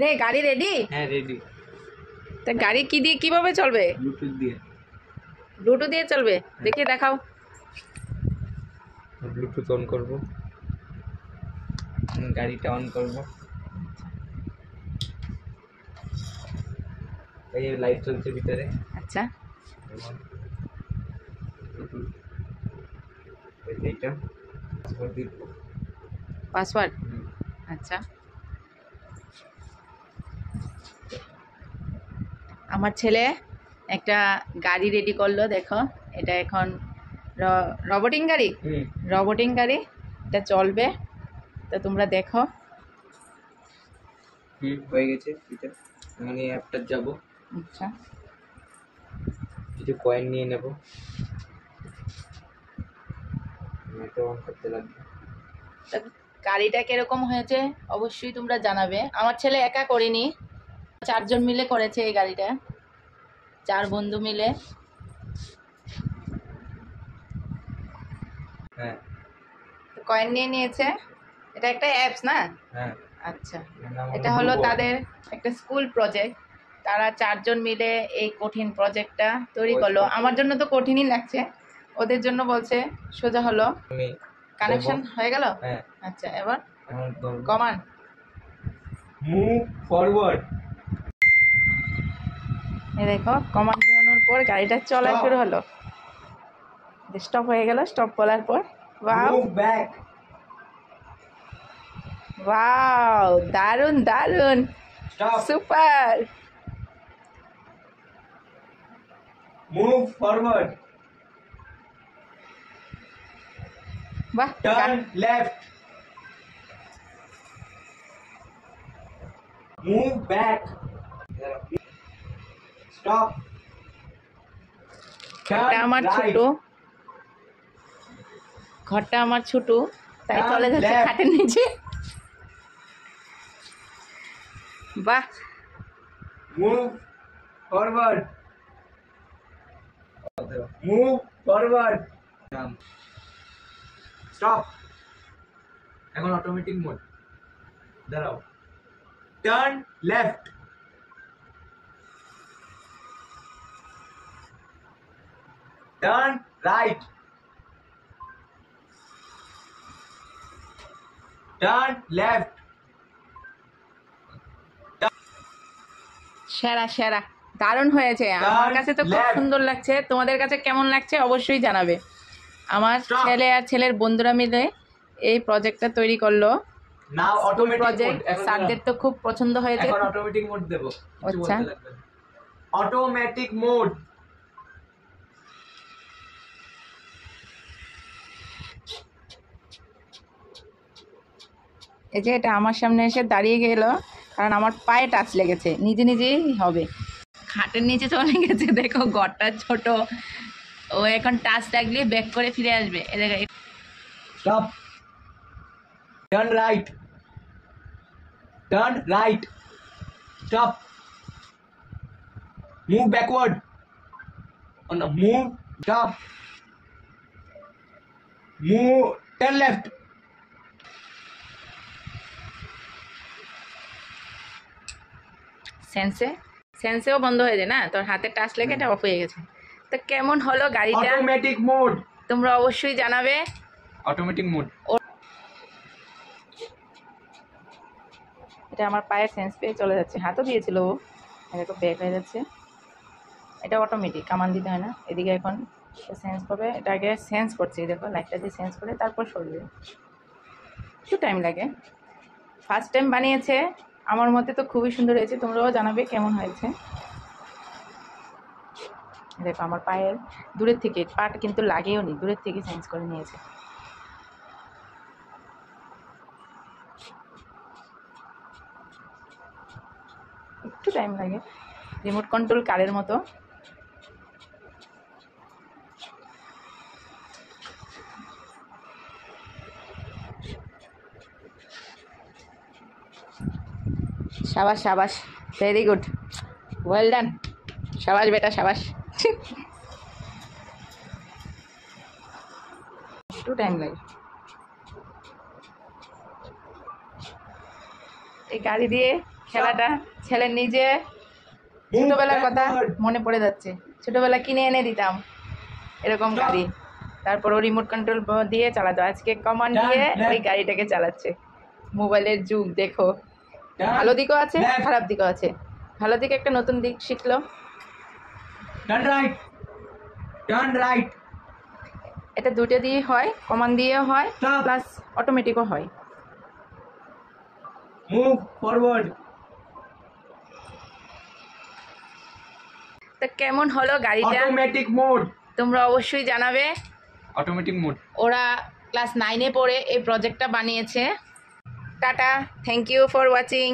রে গাড়ি রেডি? হ্যাঁ রেডি। তা গাড়ি কি দিয়ে কিভাবে চলবে? ব্লুটুথ দিয়ে। ব্লুটুথ দিয়ে চলবে? দেখি দেখাও। ব্লুটুথ অন করব, গাড়িটা অন করব, এই লাইট চলছে ভিতরে। আচ্ছা এইটা পাসওয়ার্ড দিব। পাসওয়ার্ড? আচ্ছা আমার ছেলে একটা গাড়ি রেডি করলো, দেখো এটা এখন রোবটিং গাড়ি, রোবটিং গাড়ি এটা চলবে, তো তোমরা দেখো। হয়ে গেছে এটা। আমি অ্যাপটা যাব। আচ্ছা কিছু কয়েন নিয়ে নেব, এটা অন করতে লাগবে। তা গাড়িটা কিরকম হয়েছে অবশ্যই তোমরা জানাবে। আমার ছেলে একা করেনি, 4 জন মিলে করেছে এই গাড়িটা, 4 বন্ধু মিলে। হ্যাঁ কয়েন নিয়ে নিয়েছে। এটা একটা অ্যাপস না? হ্যাঁ। আচ্ছা এটা হলো তাদের একটা স্কুল প্রজেক্ট, তারা 4 জন মিলে এই কঠিন প্রজেক্টটা তৈরি করলো। আমার জন্য তো কঠিনই লাগছে, ওদের জন্য বলছে সোজা হলো। কানেকশন হয়ে গেল? হ্যাঁ। আচ্ছা এবার এখন কমান মুভ ফরওয়ার্ড। এই দেখো কমান দেওয়ানোর পর গাড়িটা চলা শুরু হলো। স্টপ হয়ে গেল, স্টপ বলার পর ওয়াও মুভ ব্যাক। ওয়াও দারুন দারুন, স্টপ। সুপার। Move forward. বাহ turn left. Move back. Stop. ঘরটা আমার ছোট, ঘরটা আমার ছোট, তাই চলে যাচ্ছে খাটের নিচে। বাহ move forward. Move forward. Stop. এখন অটোমেটিক মোড। দাঁড়াও। Turn left. Turn right. Turn left. সেরা সেরা, দারুণ হয়েছে। আমার কাছে তো খুব সুন্দর লাগছে, তোমাদের কাছে কেমন লাগছে অবশ্যই জানাবে। আমার ছেলে আর ছেলের বন্ধুরা মিলে এই প্রজেক্টটা তৈরি করলো। নাও অটোমেটিক প্রজেক্ট স্যারদের তো খুব পছন্দ হয়েছে। এখন অটোমেটিক মোড দেব। আচ্ছা অটোমেটিক মোড। এই যে এটা আমার সামনে এসে দাঁড়িয়ে গেল, কারণ আমার পায়ে টাচ লেগেছে, নিজে নিজেই হবে। খাটের নিচে চলে গেছে, দেখো ঘরটা ছোট, ও এখন টাচ লাগলে ব্যাক করে ফিরে আসবে। এই দেখো stop. Turn right. Turn right. Stop. Move backward. Move. Stop. Move. Turn left. সেন্সেও বন্ধ হয়ে যায় না, তোর হাতে টাচ লেগে এটা অফ হয়ে গেছে। তো কেমন হলো গাড়িটা অটোমেটিক মোড তোমরা অবশ্যই জানাবে। Automatic mode. এটা আমার পায়ের সেন্স পেয়ে চলে যাচ্ছে, হাতও দিয়েছিল ও, দেখো ব্যাক হয়ে যাচ্ছে। এটা অটোমেটিক, কামান দিতে হয় না। এদিকে এখন সেন্স পাবে, এটা আগে সেন্স করছে, দেখো লাইটটা দিয়ে সেন্স করে তারপর সরবে, একটু টাইম লাগে। ফার্স্ট টাইম বানিয়েছে, আমার মতে তো খুবই সুন্দর হয়েছে, তোমরাও জানাবে কেমন হয়েছে। দেখো আমার পায়ের দূরের থেকে, পাটা কিন্তু লাগেও নি, দূরের থেকে সেন্স করে নিয়েছে। একটু টাইম লাগে, রিমোট কন্ট্রোল কারের মতো। শাবাশ শাবাশ, ভেরি গুড, ওয়েল ডান, শাবাশ বেটা শাবাশ। একটু টাইম লাগে, এই গাড়ি দিয়ে খেলাটা ছেলের নিজে ছোটবেলার কথা মনে পড়ে যাচ্ছে। ছোটবেলা কিনে এনে দিতাম এরকম গাড়ি, তারপর ও রিমোট কন্ট্রোল দিয়ে চালাতো। আজকে কমান্ড দিয়ে ওই গাড়িটাকে চালাচ্ছে। মোবাইলের যুগ দেখো, ভালো দিকও আছে খারাপ দিকও আছে। ভালো দিকে একটা নতুন দিক শিখলো। Turn right. Turn right. এটা দুটো দিয়ে হয়, কমান্ড দিয়েও হয় Stop. প্লাস অটোমেটিকও হয়। Move forward. তা কেমন হলো গাড়িটা Automatic mode. তোমরা অবশ্যই জানাবে। Automatic mode. ওরা ক্লাস 9-এ পড়ে এই প্রজেক্টটা বানিয়েছে। টাটা, থ্যাংক ইউ ফর ওয়াচিং।